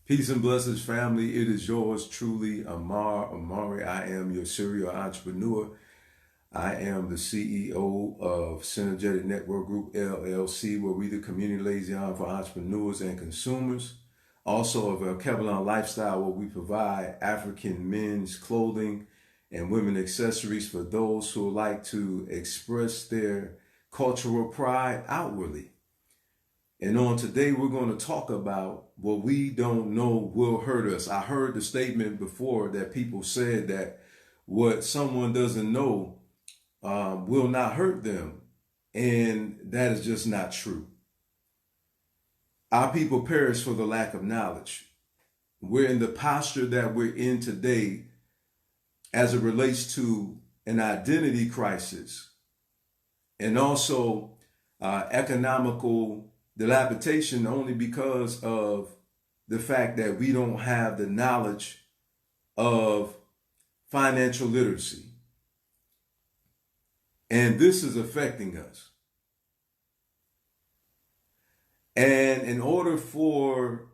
Peace and blessings, family. It is yours truly, Amar Amari. I am your serial entrepreneur. I am the CEO of Synergetic Network Group LLC, where we the community liaison for entrepreneurs and consumers. Also of a Kevlar Lifestyle, where we provide African men's clothing and women accessories for those who like to express their cultural pride outwardly. And on today, we're going to talk about what we don't know will hurt us. I heard the statement before that people said that what someone doesn't know will not hurt them. And that is just not true. Our people perish for the lack of knowledge. We're in the posture that we're in today as it relates to an identity crisis and also economical dilapidation, only because of the fact that we don't have the knowledge of financial literacy. And this is affecting us. And in order for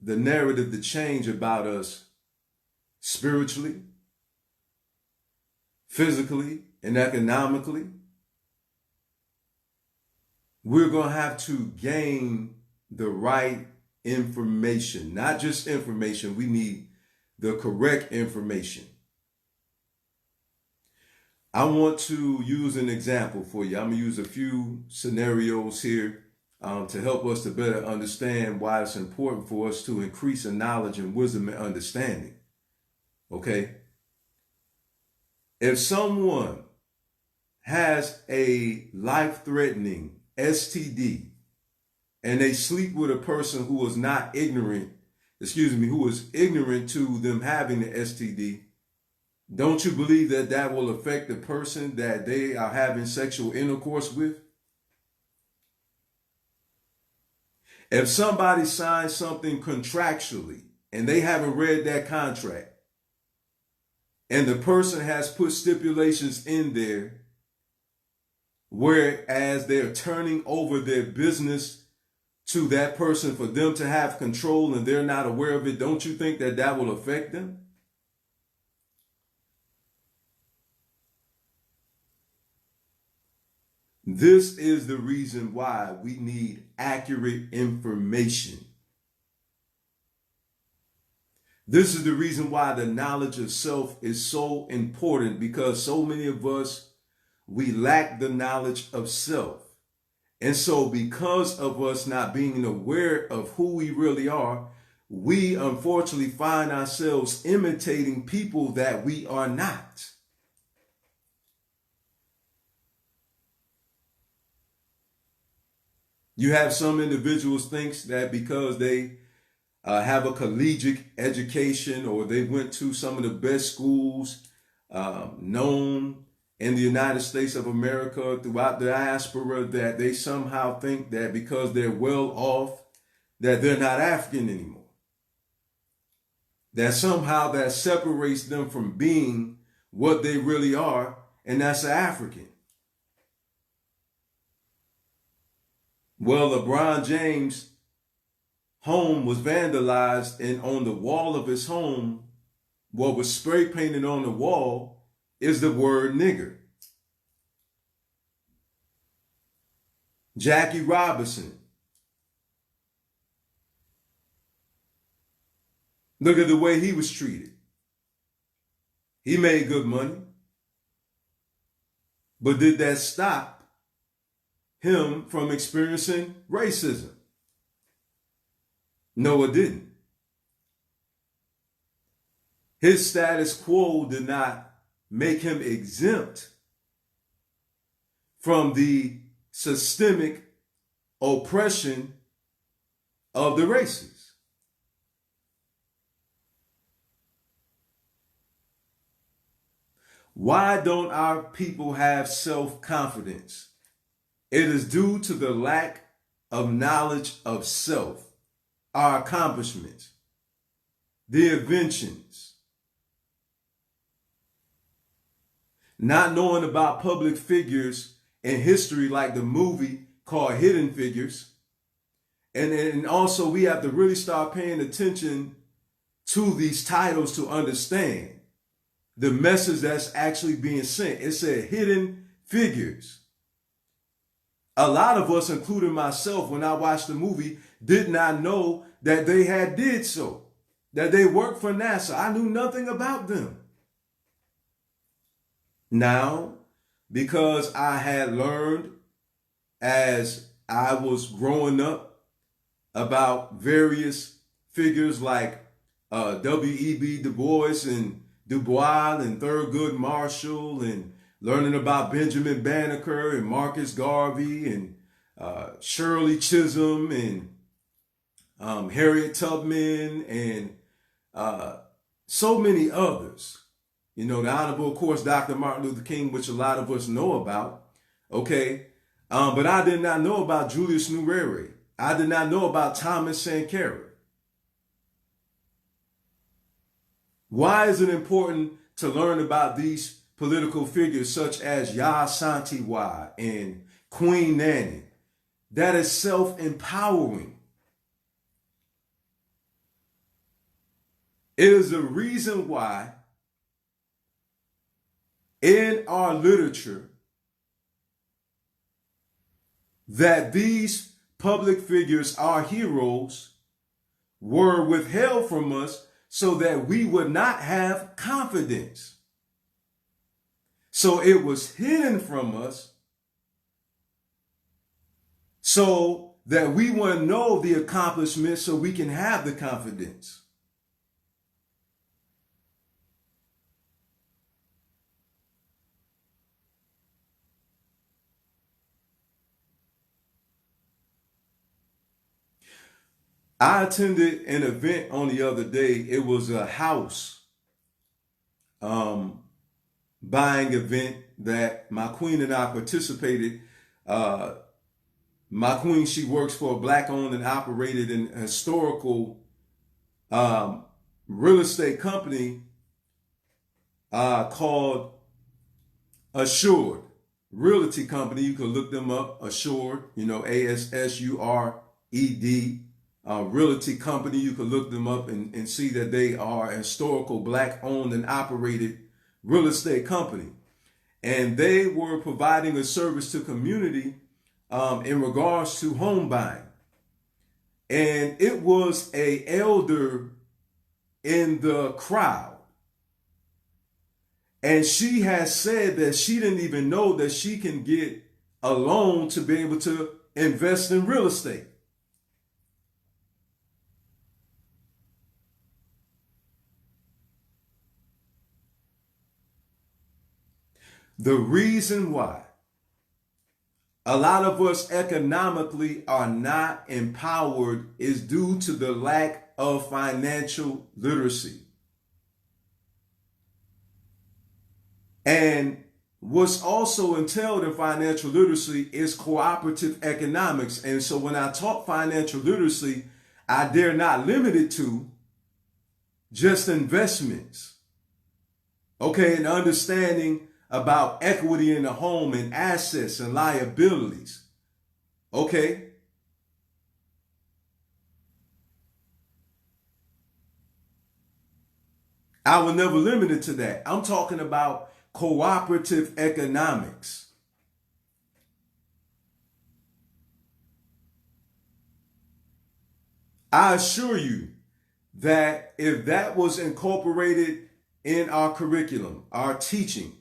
the narrative to change about us spiritually, physically, and economically, we're going to have to gain the right information. Not just information, we need the correct information. I want to use an example for you. I'm going to use a few scenarios here to help us to better understand why it's important for us to increase in knowledge and wisdom and understanding. Okay? If someone has a life-threatening STD and they sleep with a person who is not ignorant, who is ignorant to them having the STD, don't you believe that that will affect the person that they are having sexual intercourse with? If somebody signs something contractually and they haven't read that contract, and the person has put stipulations in there, whereas they're turning over their business to that person for them to have control and they're not aware of it, don't you think that that will affect them? This is the reason why we need accurate information. This is the reason why the knowledge of self is so important, because so many of us, we lack the knowledge of self. And so because of us not being aware of who we really are, we unfortunately find ourselves imitating people that we are not. You have some individuals thinks that because they have a collegiate education or they went to some of the best schools known in the United States of America, throughout the diaspora, that they somehow think that because they're well off, that they're not African anymore. That somehow that separates them from being what they really are, and that's an African. Well, LeBron James' home was vandalized, and on the wall of his home, what was spray painted on the wall is the word nigger. Jackie Robinson. Look at the way he was treated. He made good money. But did that stop him from experiencing racism? No, it didn't. His status quo did not make him exempt from the systemic oppression of the races. Why don't our people have self-confidence? It is due to the lack of knowledge of self, our accomplishments, the inventions. Not knowing about public figures in history, like the movie called Hidden Figures, And also we have to really start paying attention to these titles to understand the message that's actually being sent. It said hidden figures. A lot of us, including myself, when I watched the movie, did not know that they had did so, that they worked for NASA. I knew nothing about them. Now, because I had learned as I was growing up about various figures like W.E.B. Du Bois and Du Bois and Thurgood Marshall, and learning about Benjamin Banneker and Marcus Garvey and Shirley Chisholm and Harriet Tubman and so many others. You know, the Honorable, of course, Dr. Martin Luther King, which a lot of us know about. Okay. But I did not know about Julius Nyerere. I did not know about Thomas Sankara. Why is it important to learn about these political figures such as Yaa Asantewaa and Queen Nanny? That is self-empowering. It is the reason why in our literature that these public figures, our heroes, were withheld from us so that we would not have confidence. So it was hidden from us so that we wouldn't know the accomplishments so we can have the confidence. I attended an event on the other day. It was a house buying event that my queen and I participated. My queen, she works for a Black owned and operated and historical real estate company called Assured Realty Company. You can look them up, Assured, ASSURED. Realty Company. You can look them up and see that they are a historical Black owned and operated real estate company. And they were providing a service to community in regards to home buying. And it was an elder in the crowd. And she has said that she didn't even know that she can get a loan to be able to invest in real estate. The reason why a lot of us economically are not empowered is due to the lack of financial literacy. And what's also entailed in financial literacy is cooperative economics. And so when I talk financial literacy, I dare not limit it to just investments. Okay, and understanding about equity in the home and assets and liabilities. Okay? I will never limit it to that. I'm talking about cooperative economics. I assure you that if that was incorporated in our curriculum, our teaching,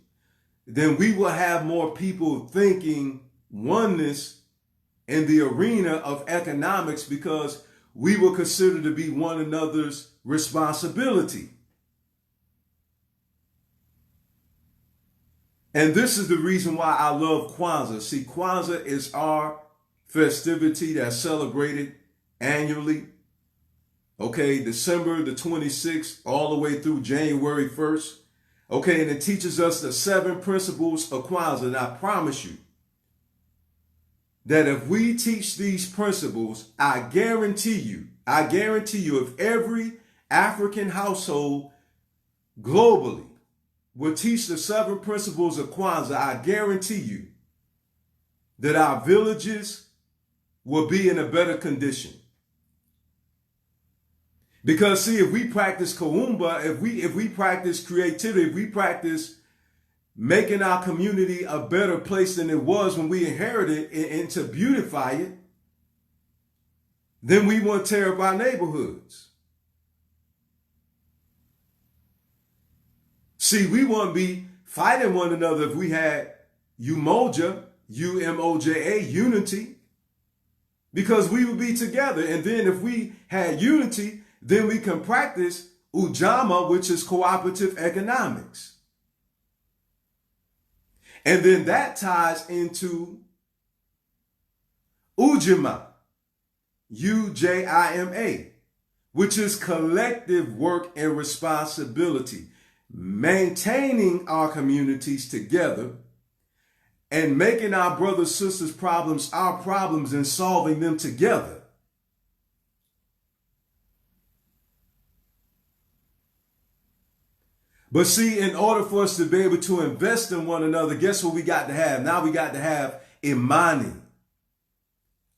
then we will have more people thinking oneness in the arena of economics, because we will consider to be one another's responsibility. And this is the reason why I love Kwanzaa. See, Kwanzaa is our festivity that's celebrated annually. Okay, December the 26th all the way through January 1st. Okay, and it teaches us the 7 principles of Kwanzaa. And I promise you that if we teach these principles, I guarantee you, if every African household globally would teach the 7 principles of Kwanzaa, I guarantee you that our villages will be in a better condition. Because see, if we practice Kuumba, if we practice creativity, if we practice making our community a better place than it was when we inherited it, and to beautify it, then we won't tear up our neighborhoods. See, we wouldn't be fighting one another if we had Umoja, U-M-O-J-A, unity, because we would be together. And then if we had unity, then we can practice Ujamaa, which is cooperative economics. And then that ties into Ujamaa, U-J-I-M-A, which is collective work and responsibility, maintaining our communities together and making our brothers, sisters' problems our problems and solving them together. But see, in order for us to be able to invest in one another, guess what we got to have? Now we got to have Imani,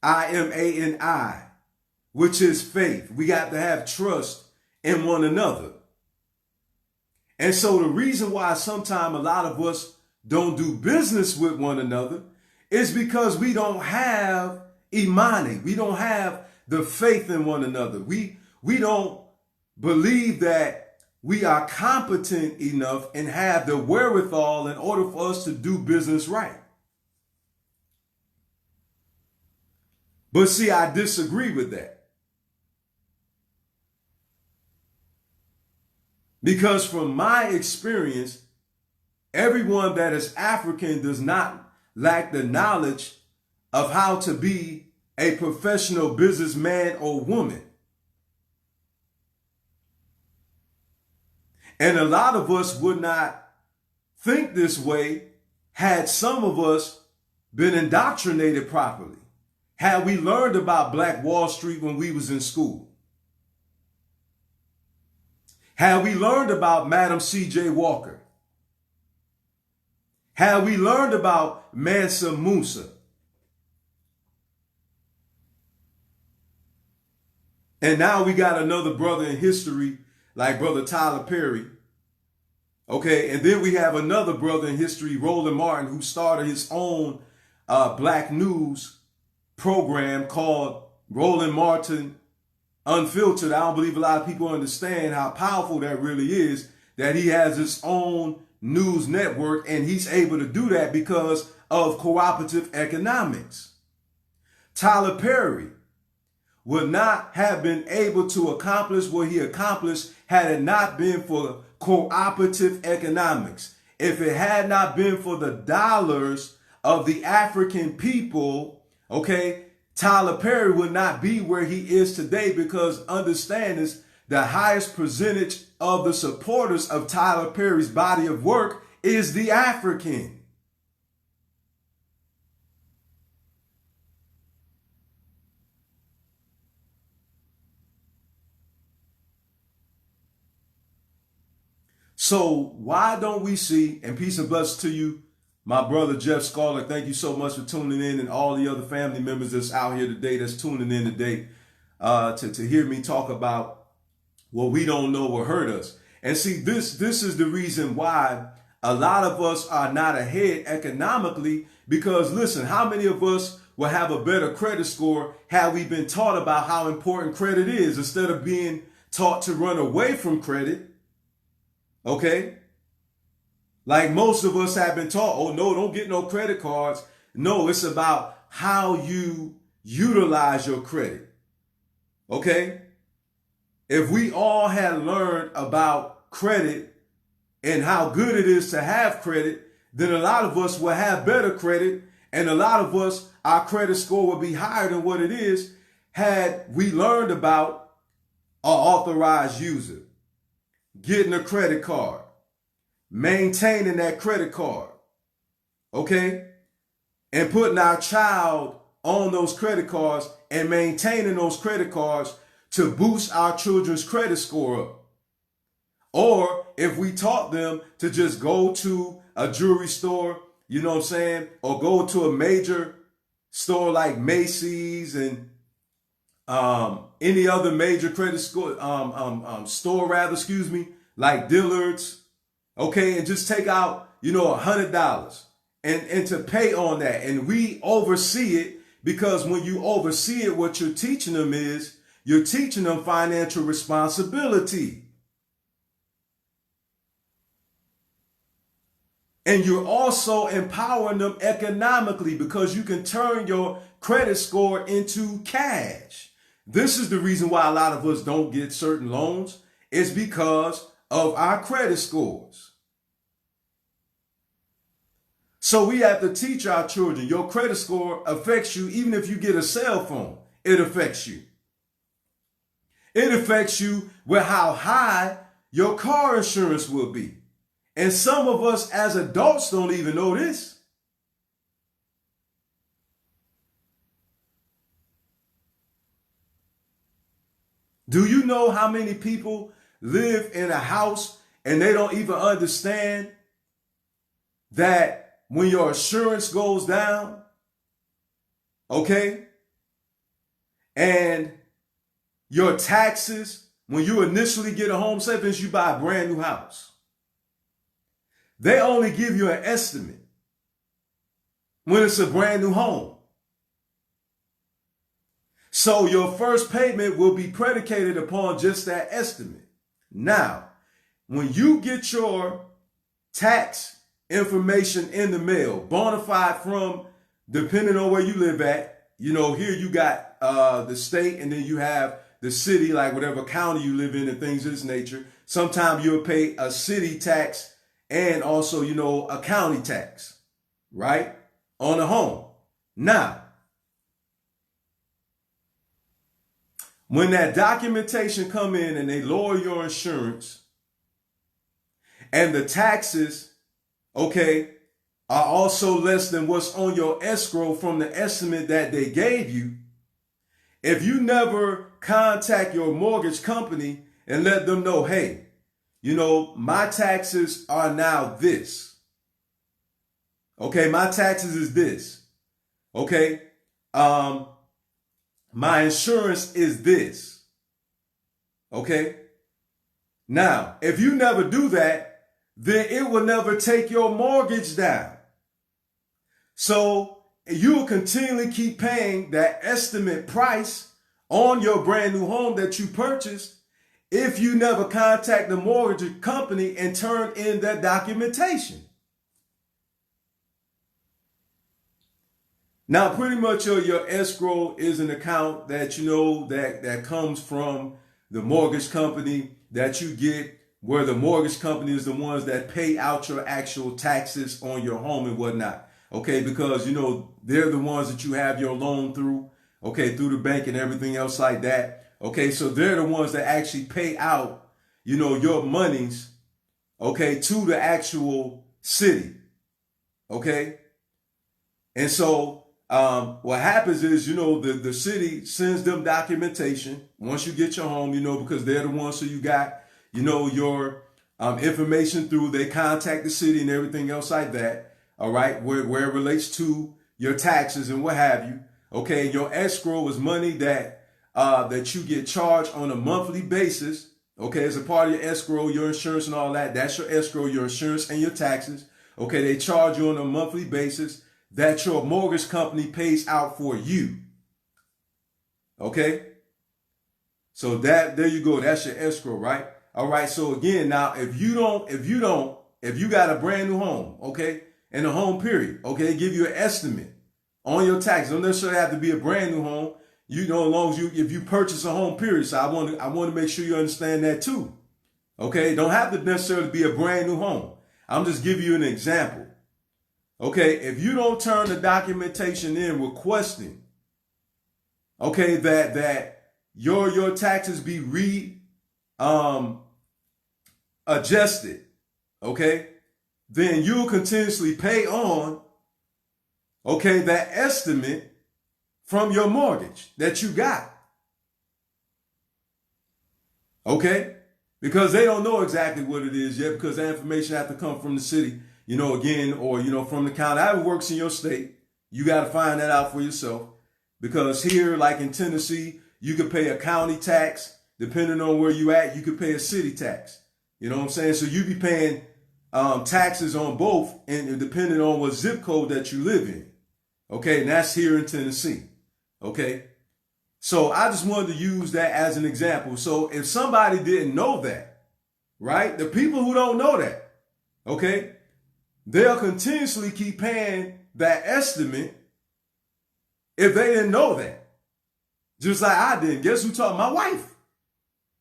I-M-A-N-I, which is faith. We got to have trust in one another. And so the reason why sometimes a lot of us don't do business with one another is because we don't have Imani. We don't have the faith in one another. We don't believe that we are competent enough and have the wherewithal in order for us to do business right. But see, I disagree with that. Because from my experience, everyone that is African does not lack the knowledge of how to be a professional businessman or woman. And a lot of us would not think this way had some of us been indoctrinated properly. Had we learned about Black Wall Street when we was in school. Had we learned about Madam C.J. Walker. Had we learned about Mansa Musa. And now we got another brother in history like Brother Tyler Perry. Okay, and then we have another brother in history, Roland Martin, who started his own Black news program called Roland Martin Unfiltered. I don't believe a lot of people understand how powerful that really is, that he has his own news network, and he's able to do that because of cooperative economics. Tyler Perry would not have been able to accomplish what he accomplished had it not been for cooperative economics. If it had not been for the dollars of the African people, okay, Tyler Perry would not be where he is today, because understand this, the highest percentage of the supporters of Tyler Perry's body of work is the African. So why don't we see, and peace and blessings to you, my brother Jeff Scarlett. Thank you so much for tuning in, and all the other family members that's out here today, that's tuning in today to hear me talk about what we don't know will hurt us. And see, this is the reason why a lot of us are not ahead economically, because listen, how many of us will have a better credit score had we been taught about how important credit is instead of being taught to run away from credit? Okay? Like most of us have been taught, oh no, don't get no credit cards. No, it's about how you utilize your credit. Okay? If we all had learned about credit and how good it is to have credit, then a lot of us will have better credit, and a lot of us, our credit score will be higher than what it is had we learned about an authorized user, getting a credit card, maintaining that credit card, okay? And putting our child on those credit cards and maintaining those credit cards to boost our children's credit score up. Or if we taught them to just go to a jewelry store, you know what I'm saying, or go to a major store like Macy's and any other major credit score, store rather, like Dillard's, okay, and just take out, $100 and to pay on that. And we oversee it, because when you oversee it, what you're teaching them is you're teaching them financial responsibility. And you're also empowering them economically, because you can turn your credit score into cash. This is the reason why a lot of us don't get certain loans. It's because of our credit scores. So we have to teach our children, your credit score affects you. Even if you get a cell phone, it affects you. It affects you with how high your car insurance will be. And some of us as adults don't even know this. Do you know how many people live in a house and they don't even understand that when your insurance goes down, okay, and your taxes, when you initially get a home, say for instance, you buy a brand new house, they only give you an estimate when it's a brand new home. So your first payment will be predicated upon just that estimate. Now, when you get your tax information in the mail, bona fide from, depending on where you live at, here you got the state, and then you have the city, like whatever county you live in and things of this nature. Sometimes you'll pay a city tax and also, a county tax, right, on a home. Now, when that documentation come in and they lower your insurance and the taxes, okay, are also less than what's on your escrow from the estimate that they gave you, if you never contact your mortgage company and let them know, hey, my taxes are now this. Okay, my taxes is this. Okay, my insurance is this. Okay, now, if you never do that, then it will never take your mortgage down. So you will continually keep paying that estimate price on your brand new home that you purchased if you never contact the mortgage company and turn in that documentation. Now, pretty much your escrow is an account that that comes from the mortgage company that you get, where the mortgage company is the ones that pay out your actual taxes on your home and whatnot. Okay, because they're the ones that you have your loan through, okay, through the bank and everything else like that. Okay, so they're the ones that actually pay out, your monies, okay, to the actual city. Okay. And so what happens is, the city sends them documentation once you get your home, because they're the ones who you got, your information through. They contact the city and everything else like that. All right. Where it relates to your taxes and what have you. Okay. Your escrow is money that you get charged on a monthly basis. Okay. As a part of your escrow, your insurance and all that. That's your escrow, your insurance and your taxes. Okay. They charge you on a monthly basis that your mortgage company pays out for you. Okay. So there you go. That's your escrow, right? All right. So again, now, if you got a brand new home, okay, and a home period, okay, give you an estimate on your taxes. Don't necessarily have to be a brand new home. As long as if you purchase a home period. So I want to make sure you understand that too. Okay. Don't have to necessarily be a brand new home. I'm just giving you an example. Okay. If you don't turn the documentation in requesting, okay, that your taxes be adjusted, okay, then you'll continuously pay on, okay, that estimate from your mortgage that you got. Okay? Because they don't know exactly what it is yet, because that information has to come from the city, again, or, from the county. However it works in your state, you got to find that out for yourself. Because here, like in Tennessee, You could pay a county tax. Depending on where you at, you could pay a city tax. You know what I'm saying? So you be paying taxes on both, and depending on what zip code that you live in. Okay, and that's here in Tennessee. Okay, so I just wanted to use that as an example. So if somebody didn't know that, right? The people who don't know that, okay, they'll continuously keep paying that estimate if they didn't know that. Just like I did. Guess who taught my wife?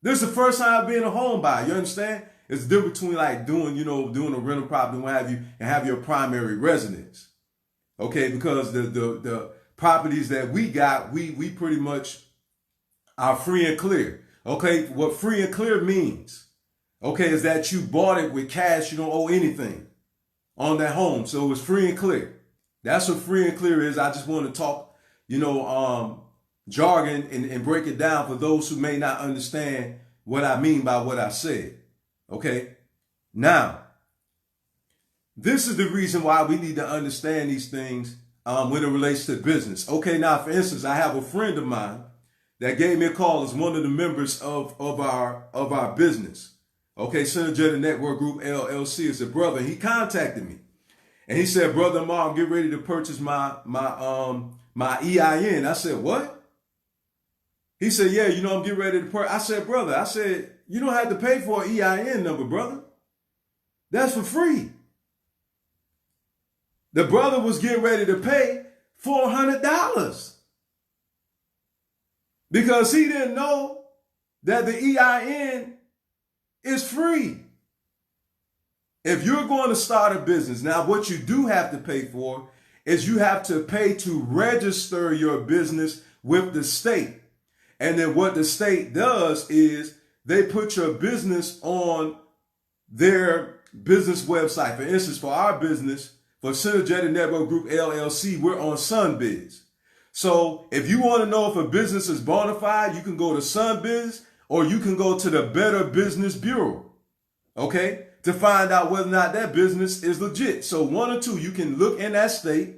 This is the first time I've been a home buyer. You understand? It's the difference between like doing a rental property and what have you, and have your primary residence. Okay, because the properties that we got, we pretty much are free and clear. Okay, what free and clear means, okay, is that you bought it with cash, you don't owe anything on that home. So it's free and clear. That's what free and clear is. I just want to talk, jargon and break it down for those who may not understand what I mean by what I said. Okay, now, this is the reason why we need to understand these things when it relates to business. Okay, now, for instance, I have a friend of mine that gave me a call as one of the members of our business. Okay, Synergetic Network Group LLC is a brother. He contacted me and he said, "Brother Amar, I'm getting ready to purchase my EIN." I said, "What?" He said, "Yeah, I'm getting ready to purchase." I said, "Brother," "you don't have to pay for an EIN number, brother. That's for free." The brother was getting ready to pay $400 because he didn't know that the EIN is free. If you're going to start a business, now what you do have to pay for is you have to pay to register your business with the state. And then what the state does is they put your business on their business website. For instance, for our business, for Synergetic Network Group LLC, we're on Sunbiz. So if you want to know if a business is bona fide, you can go to Sunbiz or you can go to the Better Business Bureau, okay, to find out whether or not that business is legit. So one or two, you can look in that state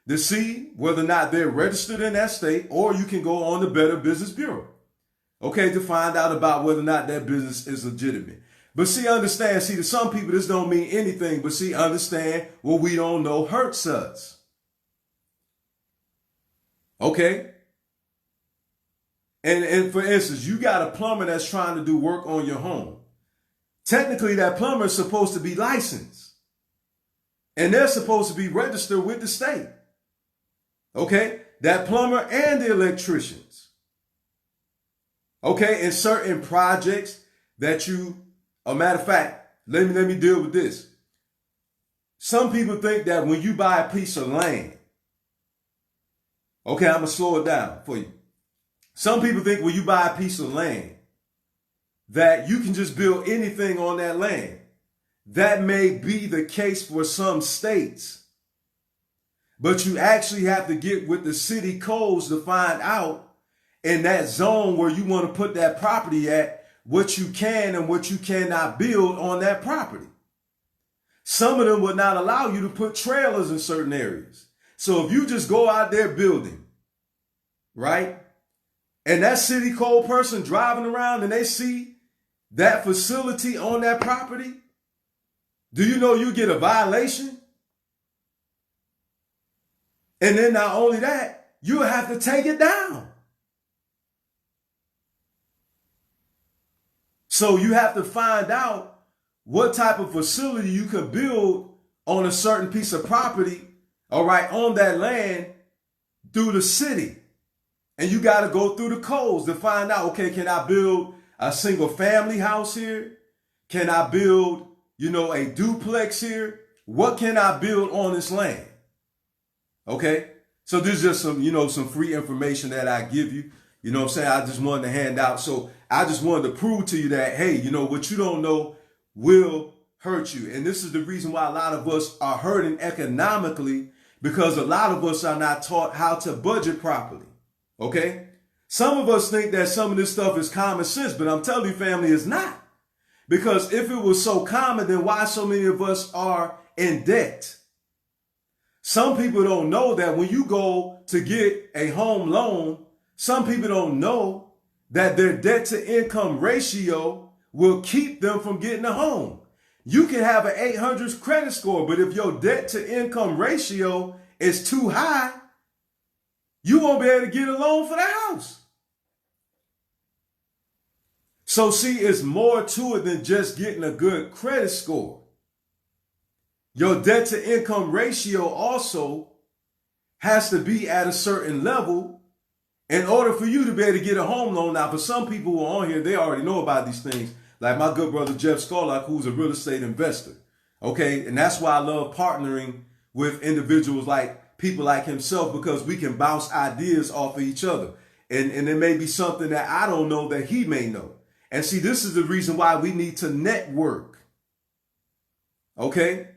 to see whether or not they're registered in that state, or you can go on the Better Business Bureau, okay, to find out about whether or not that business is legitimate. But understand, to some people this don't mean anything, but understand what we don't know hurts us. Okay? And for instance, you got a plumber that's trying to do work on your home. Technically, that plumber is supposed to be licensed. And they're supposed to be registered with the state. Okay? That plumber and the electricians. Okay? In certain projects that a matter of fact, let me deal with this. Some people think that when you buy a piece of land, okay, I'm going to slow it down for you. Some people think when you buy a piece of land that you can just build anything on that land. That may be the case for some states, but you actually have to get with the city codes to find out in that zone where you want to put that property at, what you can and what you cannot build on that property. Some of them would not allow you to put trailers in certain areas. So if you just go out there building, right, and that city code person driving around and they see that facility on that property, do you know you get a violation? And then not only that, you'll have to take it down. So you have to find out what type of facility you can build on a certain piece of property, all right, on that land through the city. And you got to go through the codes to find out, okay, can I build a single family house here? Can I build, a duplex here? What can I build on this land? Okay, so this is just some free information that I give you. You know what I'm saying? I just wanted to hand out. So I just wanted to prove to you that, hey, what you don't know will hurt you. And this is the reason why a lot of us are hurting economically, because a lot of us are not taught how to budget properly. Okay? Some of us think that some of this stuff is common sense, but I'm telling you, family, it's not. Because if it was so common, then why so many of us are in debt? Some people don't know that when you go to get a home loan, some people don't know that their debt to income ratio will keep them from getting a home. You can have an 800 credit score, but if your debt to income ratio is too high, you won't be able to get a loan for the house. So see, it's more to it than just getting a good credit score. Your debt to income ratio also has to be at a certain level in order for you to be able to get a home loan. Now, for some people who are on here, they already know about these things. Like my good brother, Jeff Skolak, who's a real estate investor. Okay. And that's why I love partnering with individuals like people like himself, because we can bounce ideas off of each other. And there may be something that I don't know that he may know. And see, this is the reason why we need to network. Okay.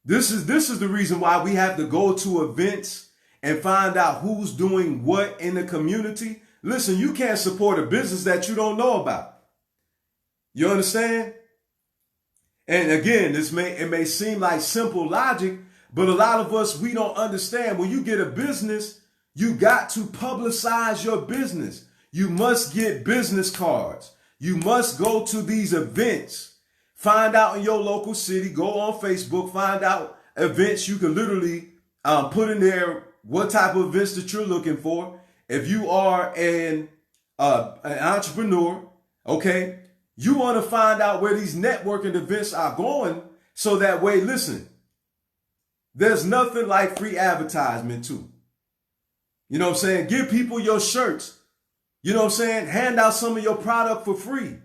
This is the reason why we have to go to events and find out who's doing what in the community. Listen, you can't support a business that you don't know about. You understand? And again, it may seem like simple logic, but a lot of us, we don't understand. When you get a business, you got to publicize your business. You must get business cards. You must go to these events. Find out in your local city, go on Facebook, find out events. You can literally put in there what type of events that you're looking for. If you are an entrepreneur, okay, you want to find out where these networking events are going, so that way, listen, there's nothing like free advertisement too. You know what I'm saying? Give people your shirts. You know what I'm saying? Hand out some of your product for free.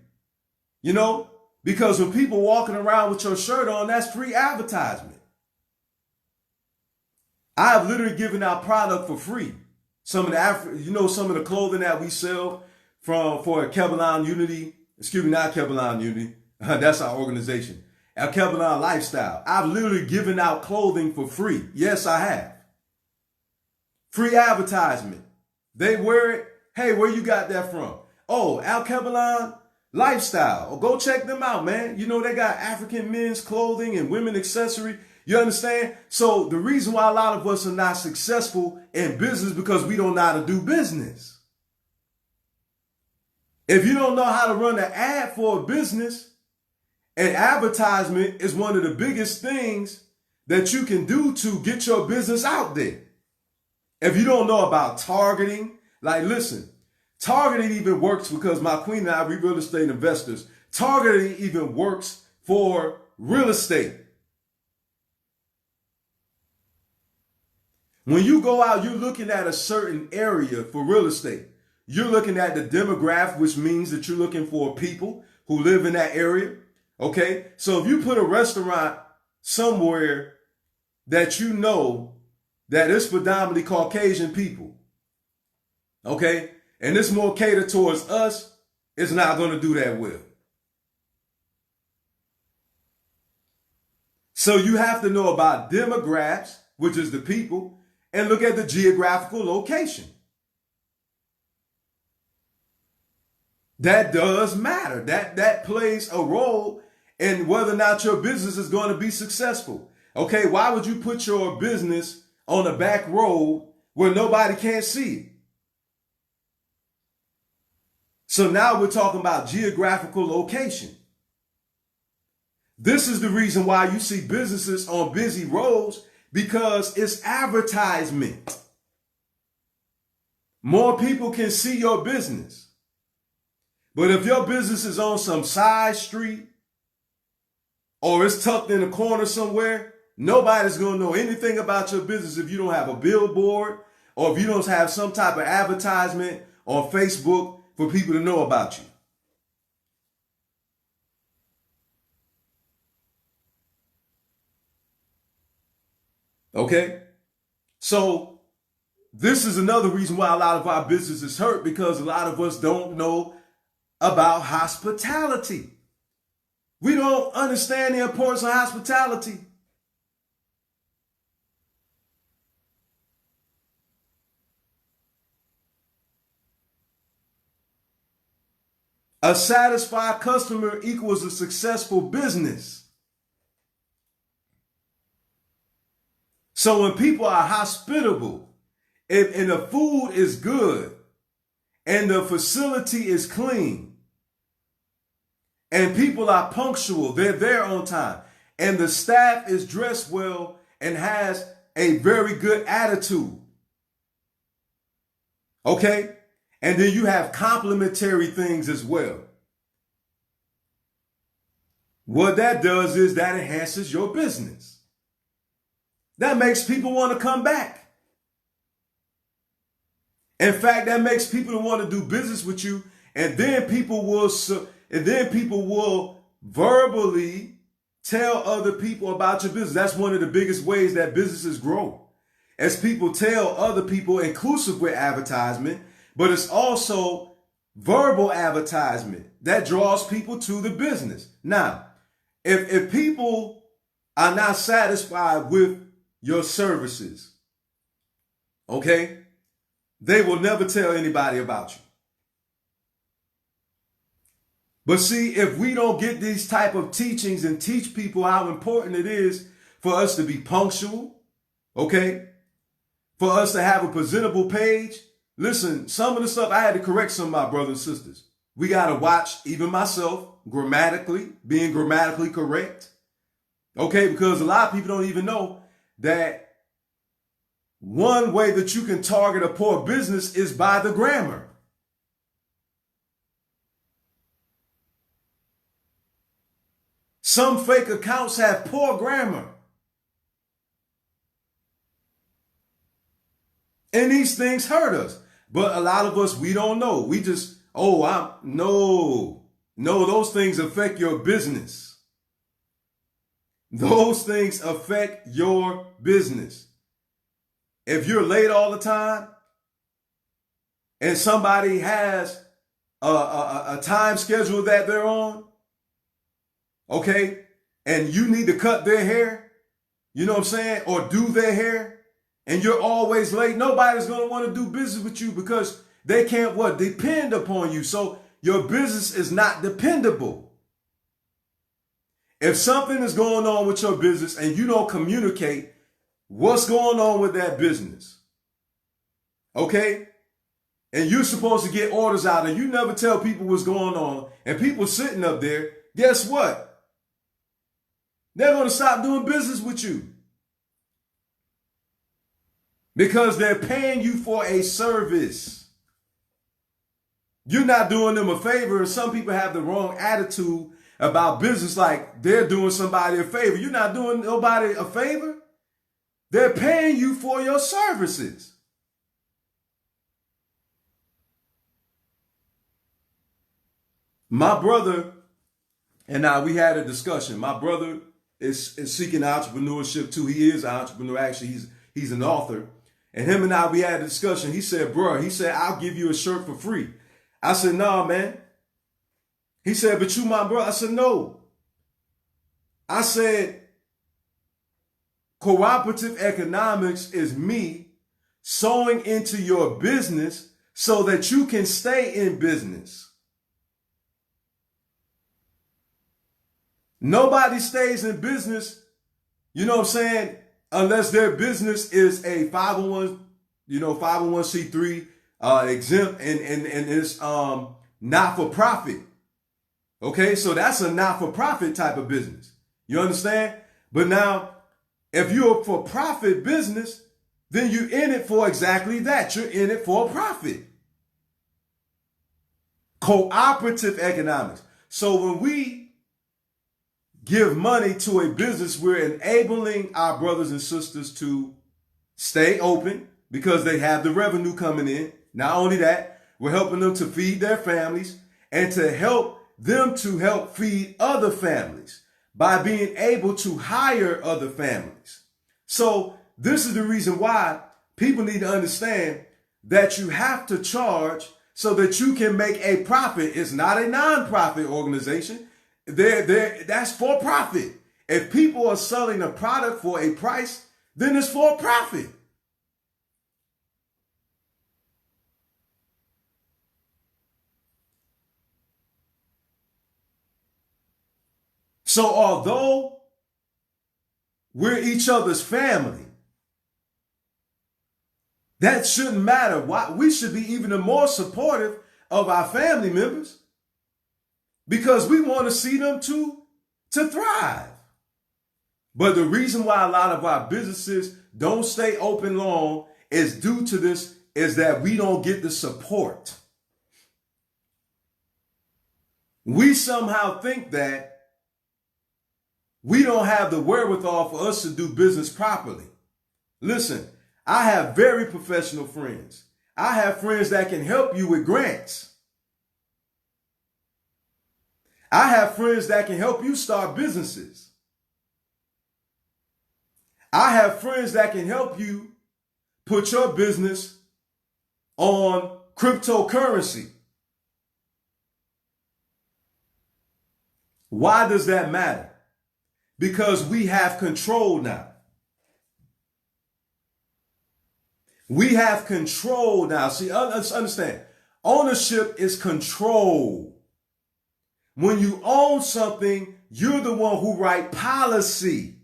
You know? Because when people walking around with your shirt on, that's free advertisement. I have literally given out product for free. Some of the clothing that we sell for Kebelon Unity, excuse me, not Kebelon Unity, that's our organization, our Kebelon Lifestyle. I've literally given out clothing for free. Yes, I have. Free advertisement. They wear it. Hey, where you got that from? Oh, Al Kebelon Lifestyle. Oh, go check them out, man. You know, they got African men's clothing and women accessory. You understand? So the reason why a lot of us are not successful in business is because we don't know how to do business. If you don't know how to run an ad for a business, and advertisement is one of the biggest things that you can do to get your business out there. If you don't know about targeting, like listen, targeting even works because my queen and I, we real estate investors. Targeting even works for real estate. When you go out, you're looking at a certain area for real estate. You're looking at the demographic, which means that you're looking for people who live in that area. Okay. So if you put a restaurant somewhere that you know that is predominantly Caucasian people, okay, and it's more catered towards us, it's not going to do that well. So you have to know about demographics, which is the people, and look at the geographical location. That does matter. That plays a role in whether or not your business is going to be successful. Okay, why would you put your business on a back road where nobody can't see it? So now we're talking about geographical location. This is the reason why you see businesses on busy roads, because it's advertisement. More people can see your business. But if your business is on some side street or it's tucked in a corner somewhere, nobody's going to know anything about your business if you don't have a billboard or if you don't have some type of advertisement on Facebook for people to know about you. Okay? So this is another reason why a lot of our businesses hurt, because a lot of us don't know about hospitality. We don't understand the importance of hospitality. A satisfied customer equals a successful business. So when people are hospitable and the food is good, and the facility is clean and people are punctual, they're there on time, and the staff is dressed well and has a very good attitude, okay? And then you have complimentary things as well. What that does is that enhances your business. That makes people want to come back. In fact, that makes people want to do business with you, and then people will verbally tell other people about your business. That's one of the biggest ways that businesses grow, as people tell other people, inclusive with advertisement, but it's also verbal advertisement that draws people to the business. Now, if people are not satisfied with your services, okay, they will never tell anybody about you. But see, if we don't get these type of teachings and teach people how important it is for us to be punctual, okay, for us to have a presentable page. Listen, some of the stuff I had to correct some of my brothers and sisters. We got to watch, even myself, being grammatically correct. Okay, because a lot of people don't even know that one way that you can target a poor business is by the grammar. Some fake accounts have poor grammar. And these things hurt us. But a lot of us, we don't know. We just, no, those things affect your business. Those things affect your business. If you're late all the time and somebody has a time schedule that they're on, okay, and you need to cut their hair, you know what I'm saying, or do their hair, and you're always late, nobody's going to want to do business with you because they can't depend upon you. So your business is not dependable. If something is going on with your business and you don't communicate what's going on with that business, okay, and you're supposed to get orders out and you never tell people what's going on, and people sitting up there, guess what? They're going to stop doing business with you. Because they're paying you for a service. You're not doing them a favor, and some people have the wrong attitude about business, like they're doing somebody a favor. You're not doing nobody a favor. They're paying you for your services. My brother and I, we had a discussion. My brother is seeking entrepreneurship too. He is an entrepreneur. Actually, he's an author. And him and I, we had a discussion. He said, I'll give you a shirt for free. I said, nah, man. He said, but you my brother. I said, no. I said, cooperative economics is me sowing into your business so that you can stay in business. Nobody stays in business, you know what I'm saying, unless their business is a 501c3 exempt and it's not for profit. Okay, so that's a not for profit type of business. You understand? But now, if you're a for profit business, then you're in it for exactly that. You're in it for a profit. Cooperative economics. So when we give money to a business, we're enabling our brothers and sisters to stay open because they have the revenue coming in. Not only that, we're helping them to feed their families and to help them to help feed other families by being able to hire other families. So this is the reason why people need to understand that you have to charge so that you can make a profit. It's not a non-profit organization. That's for profit. If people are selling a product for a price, then it's for profit. So although we're each other's family, that shouldn't matter. Why? We should be even more supportive of our family members because we want to see them to thrive. But the reason why a lot of our businesses don't stay open long is due to this, is that we don't get the support. We somehow think that we don't have the wherewithal for us to do business properly. Listen, I have very professional friends. I have friends that can help you with grants. I have friends that can help you start businesses. I have friends that can help you put your business on cryptocurrency. Why does that matter? Because we have control now. We have control now. See, let's understand. Ownership is control. When you own something, you're the one who writes policy.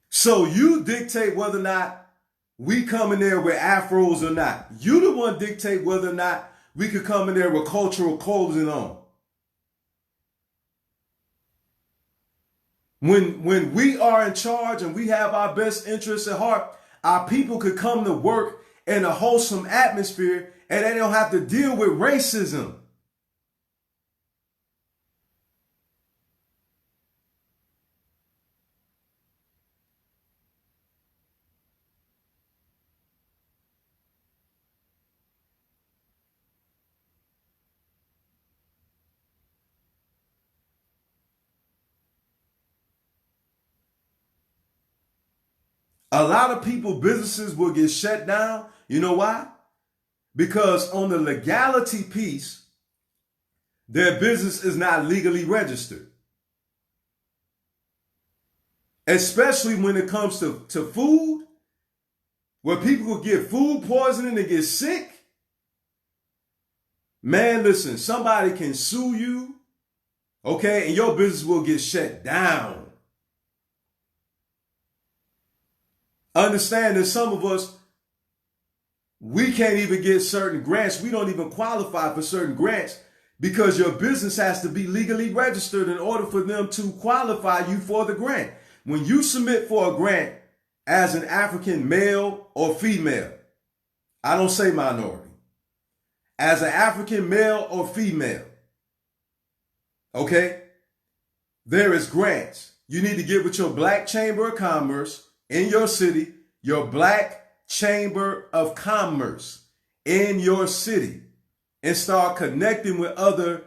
So you dictate whether or not we come in there with afros or not. You the one dictate whether or not we could come in there with cultural clothing on. When we are in charge and we have our best interests at heart, our people could come to work in a wholesome atmosphere and they don't have to deal with racism. A lot of people, businesses will get shut down. You know why? Because on the legality piece, their business is not legally registered. Especially when it comes to food, where people will get food poisoning and get sick. Man, listen, somebody can sue you, okay, and your business will get shut down. Understand that some of us, we can't even get certain grants. We don't even qualify for certain grants because your business has to be legally registered in order for them to qualify you for the grant. When you submit for a grant as an African male or female, I don't say minority, as an African male or female, okay, there is grants. You need to get with your Black Chamber of Commerce in your city, your Black Chamber of Commerce in your city, and start connecting with other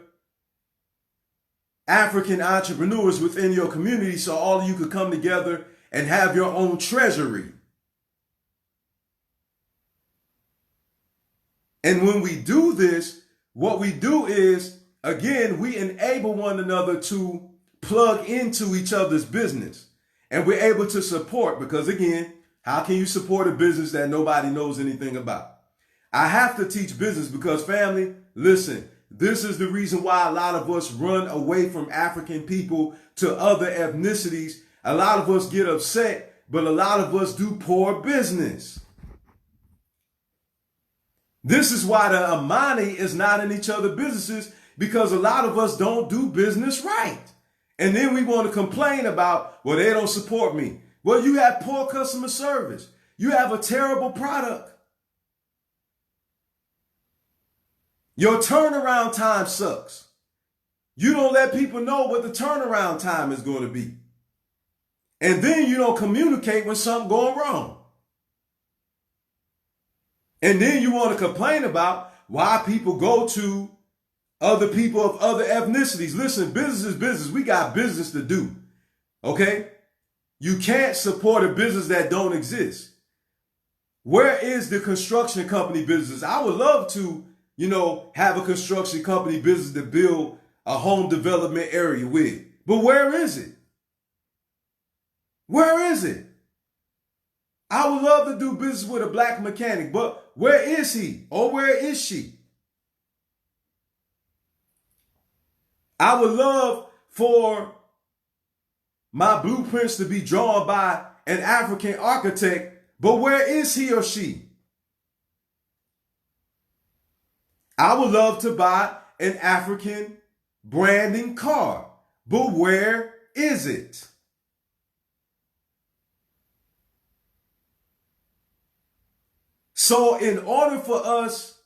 African entrepreneurs within your community so all of you could come together and have your own treasury. And when we do this, what we do is, again, we enable one another to plug into each other's business. And we're able to support, because again, how can you support a business that nobody knows anything about? I have to teach business because, family, listen, this is the reason why a lot of us run away from African people to other ethnicities. A lot of us get upset, but a lot of us do poor business. This is why the Amani is not in each other's businesses, because a lot of us don't do business right. And then we want to complain about, well, they don't support me. Well, you have poor customer service. You have a terrible product. Your turnaround time sucks. You don't let people know what the turnaround time is going to be. And then you don't communicate when something going wrong. And then you want to complain about why people go to other people of other ethnicities. Listen, business is business. We got business to do. Okay? You can't support a business that don't exist. Where is the construction company business? I would love to, have a construction company business to build a home development area with. But where is it? Where is it? I would love to do business with a Black mechanic, but where is he or where is she? I would love for my blueprints to be drawn by an African architect, But where is he or she? I would love to buy an African branding car, but where is it? So in order for us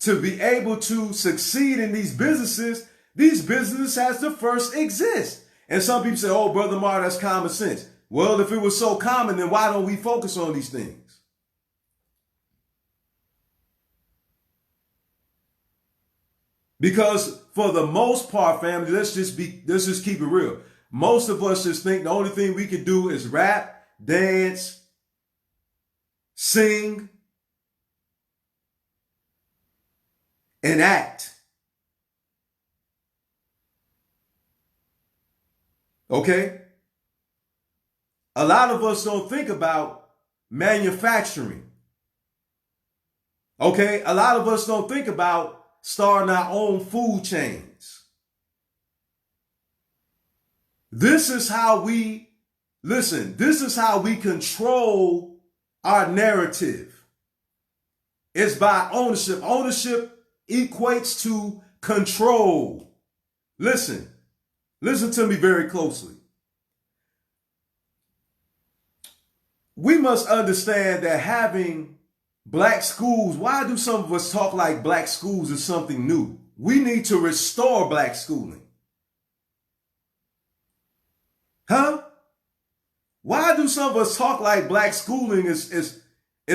to be able to succeed in these businesses has to first exist. And some people say, oh, Brother Mar, that's common sense. Well, if it was so common, then why don't we focus on these things? Because for the most part, family, let's just keep it real. Most of us just think the only thing we can do is rap, dance, sing, and act. Okay? A lot of us don't think about manufacturing. Okay? A lot of us don't think about starting our own food chains. This is how we control our narrative. It's by ownership. Ownership equates to control. Listen to me very closely. We must understand that having black schools, why do some of us talk like black schools is something new? We need to restore black schooling. Huh? Why do some of us talk like black schooling is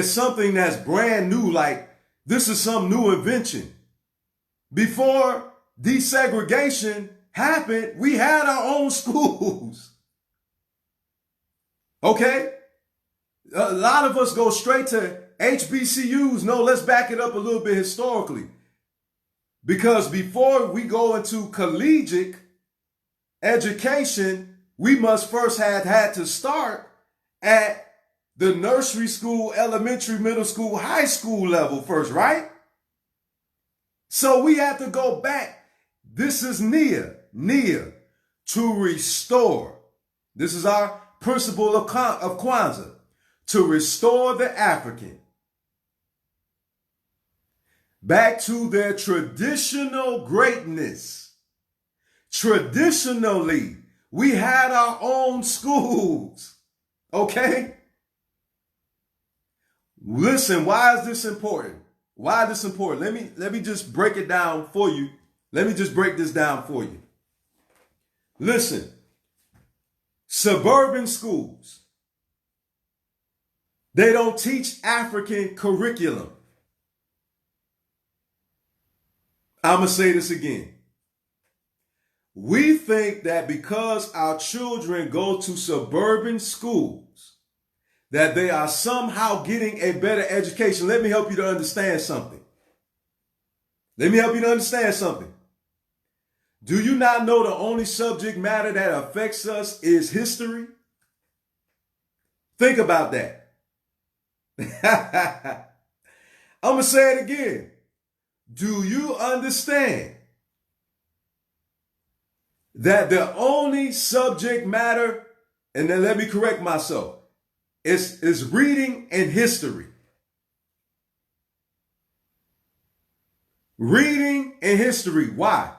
something that's brand new, like this is some new invention? Before desegregation happened, we had our own schools. Okay? A lot of us go straight to HBCUs. No, let's back it up a little bit historically. Because before we go into collegiate education, we must first have had to start at the nursery school, elementary, middle school, high school level first, right? So we have to go back. This is Nia, to restore. This is our principle of Kwanzaa, to restore the African back to their traditional greatness. Traditionally, we had our own schools. Okay? Listen, why is this important? Why is this important? Let me just break it down for you. Let me just break this down for you. Listen, suburban schools, they don't teach African curriculum. I'm going to say this again. We think that because our children go to suburban schools, that they are somehow getting a better education. Let me help you to understand something. Do you not know the only subject matter that affects us is history? Think about that. I'm going to say it again. Do you understand that the only subject matter, and then let me correct myself, is reading and history? Reading and history. Why?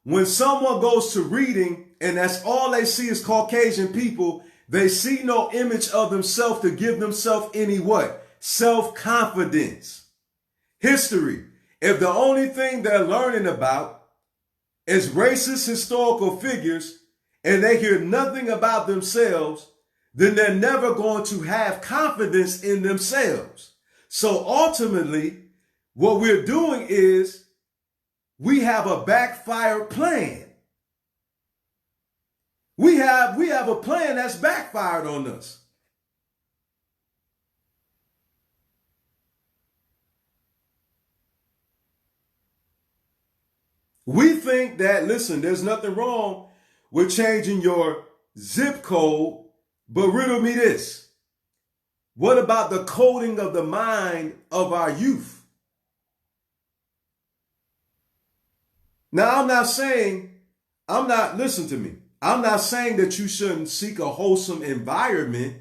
When someone goes to reading and that's all they see is Caucasian people, they see no image of themselves to give themselves any what? Self-confidence. History. If the only thing they're learning about is racist historical figures and they hear nothing about themselves, then they're never going to have confidence in themselves. So ultimately, what we're doing is we have a backfired plan. We have a plan that's backfired on us. We think that, listen, there's nothing wrong with changing your zip code, but riddle me this. What about the coding of the mind of our youth? Now, listen to me. I'm not saying that you shouldn't seek a wholesome environment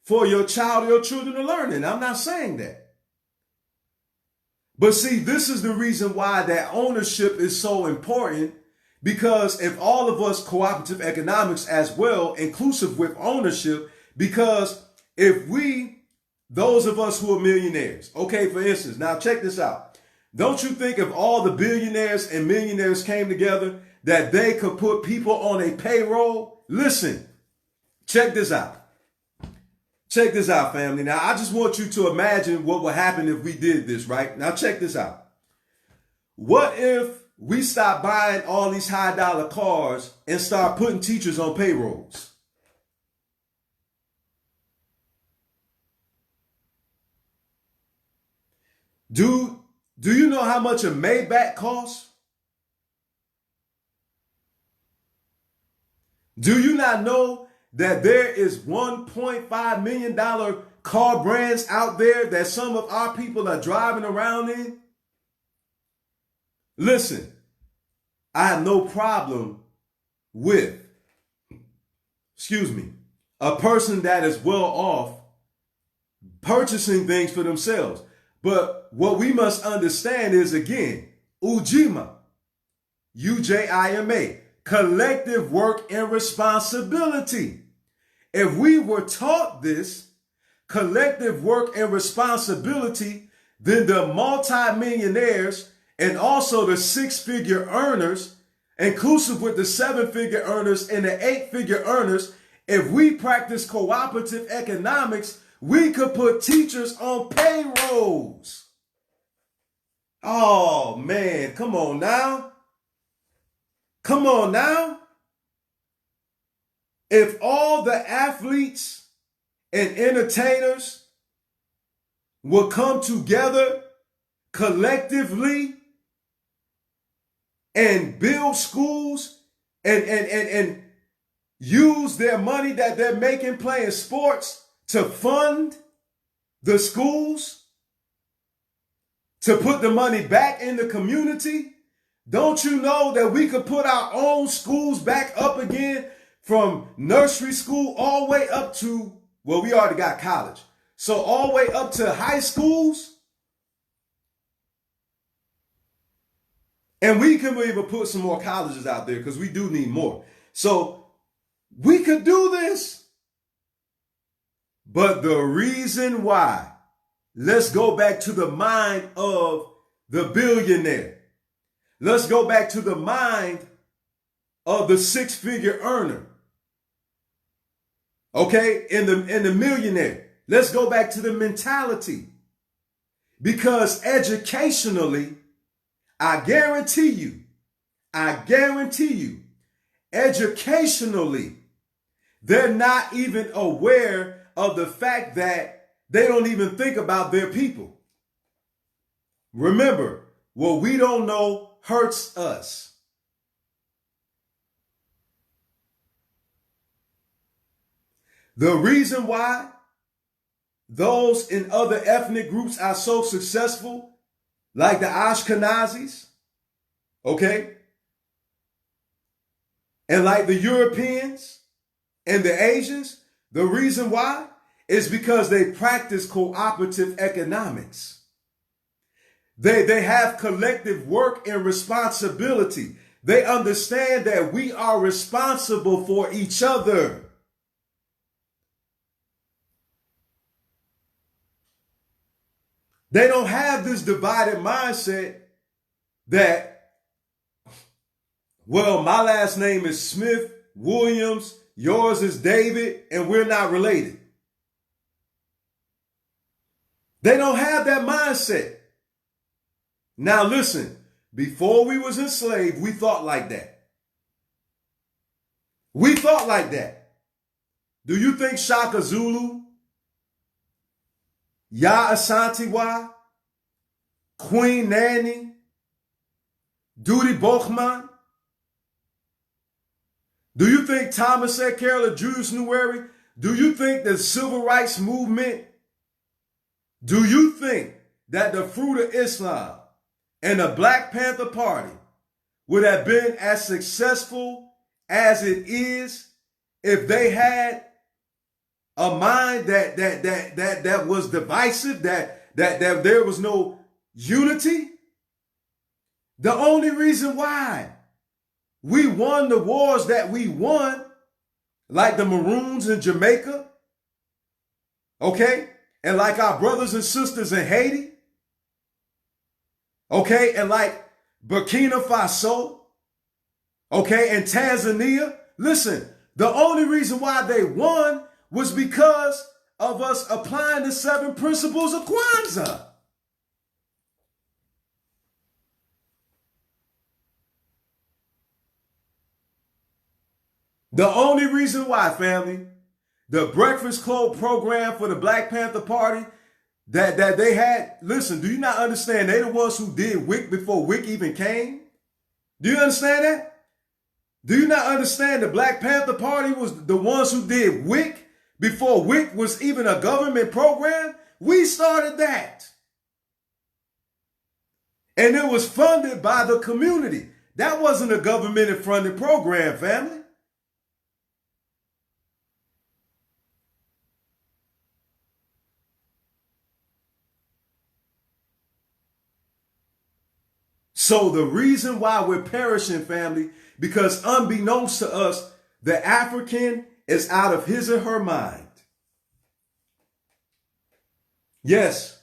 for your child or your children to learn in. I'm not saying that. But see, this is the reason why that ownership is so important, because if all of us cooperative economics as well, inclusive with ownership, because if we, those of us who are millionaires, okay, for instance, now check this out. Don't you think if all the billionaires and millionaires came together that they could put people on a payroll? Listen, check this out. Check this out, family. Now, I just want you to imagine what would happen if we did this, right? Now, check this out. What if we stop buying all these high dollar cars and start putting teachers on payrolls? Do you know how much a Maybach costs? Do you not know that there is $1.5 million car brands out there that some of our people are driving around in? Listen, I have no problem with, a person that is well off purchasing things for themselves. But what we must understand is, again, UJIMA, UJIMA, collective work and responsibility. If we were taught this collective work and responsibility, then the multimillionaires and also the six-figure earners, inclusive with the seven-figure earners and the eight-figure earners, if we practice cooperative economics, we could put teachers on payrolls. Oh, man, come on now. Come on now. If all the athletes and entertainers will come together collectively and build schools and use their money that they're making playing sports to fund the schools, to put the money back in the community, don't you know that we could put our own schools back up again, from nursery school all the way up to, well, we already got college. So all the way up to high schools. And we can even put some more colleges out there because we do need more. So we could do this. But the reason why, let's go back to the mind of the billionaire. Let's go back to the mind of the six-figure earner. Okay, in the millionaire. Let's go back to the mentality. Because educationally, I guarantee you, educationally, they're not even aware of the fact that they don't even think about their people. Remember, what we don't know hurts us. The reason why those in other ethnic groups are so successful, like the Ashkenazis, okay, and like the Europeans and the Asians, the reason why is because they practice cooperative economics. They have collective work and responsibility. They understand that we are responsible for each other. They don't have this divided mindset that, well, my last name is Smith, Williams, yours is David, and we're not related. They don't have that mindset. Now listen, before we was enslaved, we thought like that. We thought like that. Do you think Shaka Zulu, Yaa Asantewaa, Queen Nanny, Dudi Bachman? Do you think Thomas S. Carroll, Julius Nyerere? Do you think the civil rights movement? Do you think that the Fruit of Islam and the Black Panther Party would have been as successful as it is if they had a mind that was divisive, that there was no unity. The only reason why we won the wars that we won, like the Maroons in Jamaica, okay, and like our brothers and sisters in Haiti, okay, and like Burkina Faso, okay, and Tanzania. Listen, the only reason why they won was because of us applying the 7 principles of Kwanzaa. The only reason why, family, the Breakfast Club program for the Black Panther Party that they had, listen, do you not understand? They the ones who did WIC before WIC even came. Do you understand that? Do you not understand the Black Panther Party was the ones who did WIC before WIC was even a government program? We started that. And it was funded by the community. That wasn't a government-funded program, family. So the reason why we're perishing, family, because unbeknownst to us, the African is out of his or her mind. Yes,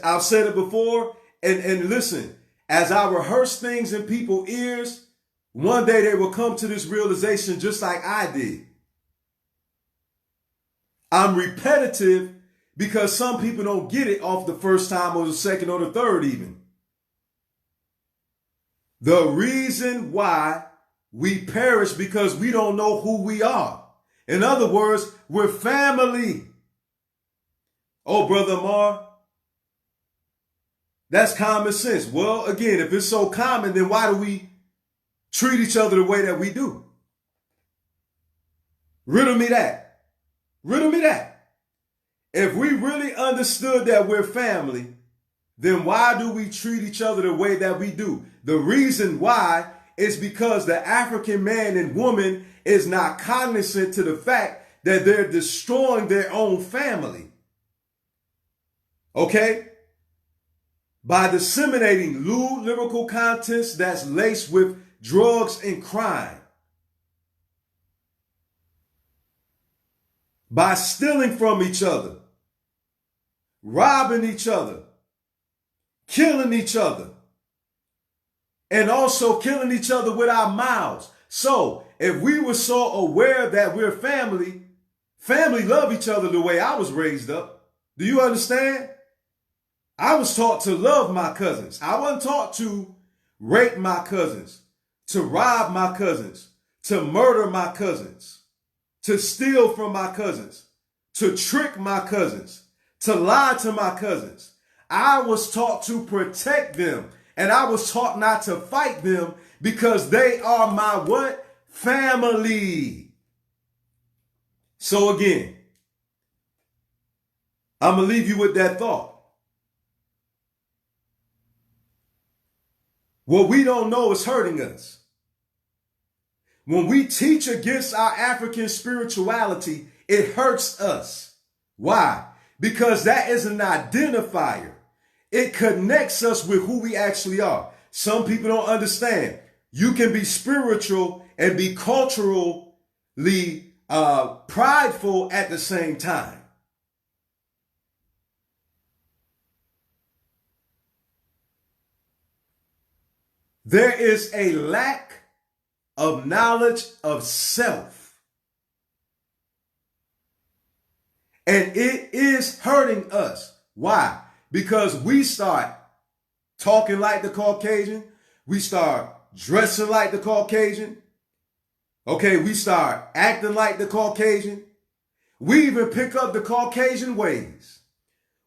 I've said it before. And listen, as I rehearse things in people's ears, one day they will come to this realization just like I did. I'm repetitive because some people don't get it off the first time or the second or the third even. The reason why we perish because we don't know who we are. In other words, we're family. Oh, Brother Amar, that's common sense. Well, again, if it's so common, then why do we treat each other the way that we do? Riddle me that. Riddle me that. If we really understood that we're family, then why do we treat each other the way that we do? The reason why is because the African man and woman is not cognizant to the fact that they're destroying their own family. Okay? By disseminating lewd lyrical contents that's laced with drugs and crime. By stealing from each other. Robbing each other. Killing each other. And also killing each other with our mouths. So, if we were so aware that we're family love each other the way I was raised up. Do you understand? I was taught to love my cousins. I wasn't taught to rape my cousins, to rob my cousins, to murder my cousins, to steal from my cousins, to trick my cousins, to lie to my cousins. I was taught to protect them. And I was taught not to fight them because they are my what? Family. So again, I'm going to leave you with that thought. What we don't know is hurting us. When we teach against our African spirituality, it hurts us. Why? Because that is an identifier. It connects us with who we actually are. Some people don't understand. You can be spiritual and be culturally prideful at the same time. There is a lack of knowledge of self. And it is hurting us. Why? Because we start talking like the Caucasian. We start dressing like the Caucasian. Okay, we start acting like the Caucasian. We even pick up the Caucasian ways.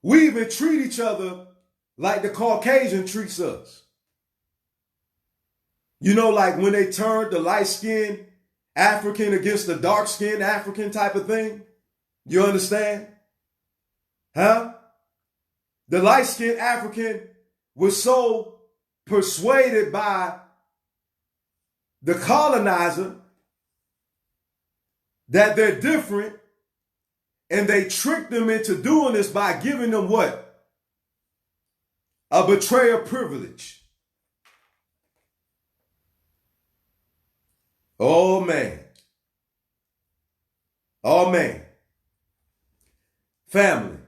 We even treat each other like the Caucasian treats us. You know, like when they turned the light-skinned African against the dark-skinned African type of thing. You understand? Huh? The light-skinned African was so persuaded by the colonizer that they're different And they tricked them into doing this by giving them what? A betrayer privilege. Oh, man. Oh, man. Family.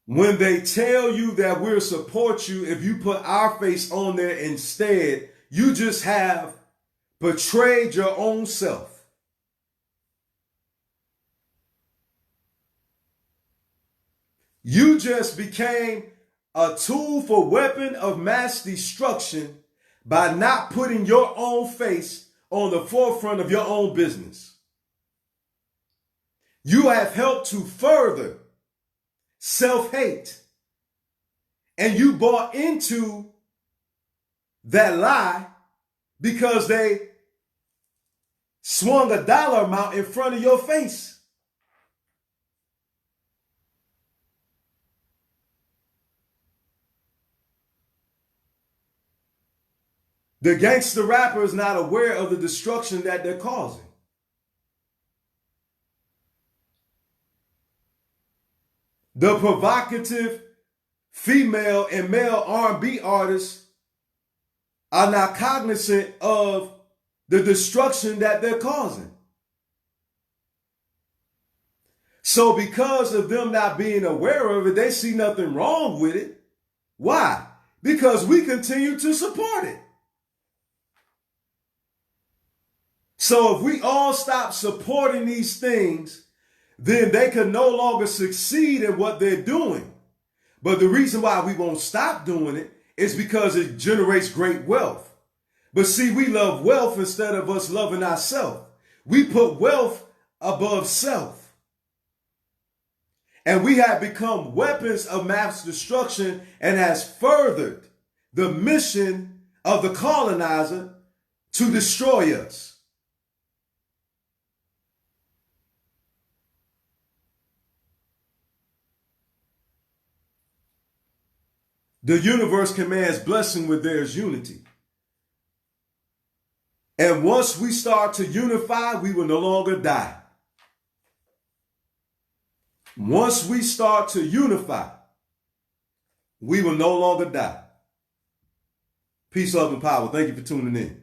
When they tell you that we'll support you if you put our face on there instead, you just have betrayed your own self. You just became a tool for weapon of mass destruction by not putting your own face on the forefront of your own business. You have helped to further self-hate. And you bought into that lie because they swung a dollar amount in front of your face. The gangster rapper is not aware of the destruction that they're causing. The provocative female and male R&B artists are not cognizant of the destruction that they're causing. So because of them not being aware of it, they see nothing wrong with it. Why? Because we continue to support it. So if we all stop supporting these things, then they can no longer succeed in what they're doing. But the reason why we won't stop doing it is because it generates great wealth. But see, we love wealth instead of us loving ourselves. We put wealth above self. And we have become weapons of mass destruction and has furthered the mission of the colonizer to destroy us. The universe commands blessing where there is unity. And once we start to unify, we will no longer die. Once we start to unify, we will no longer die. Peace, love, and power. Thank you for tuning in.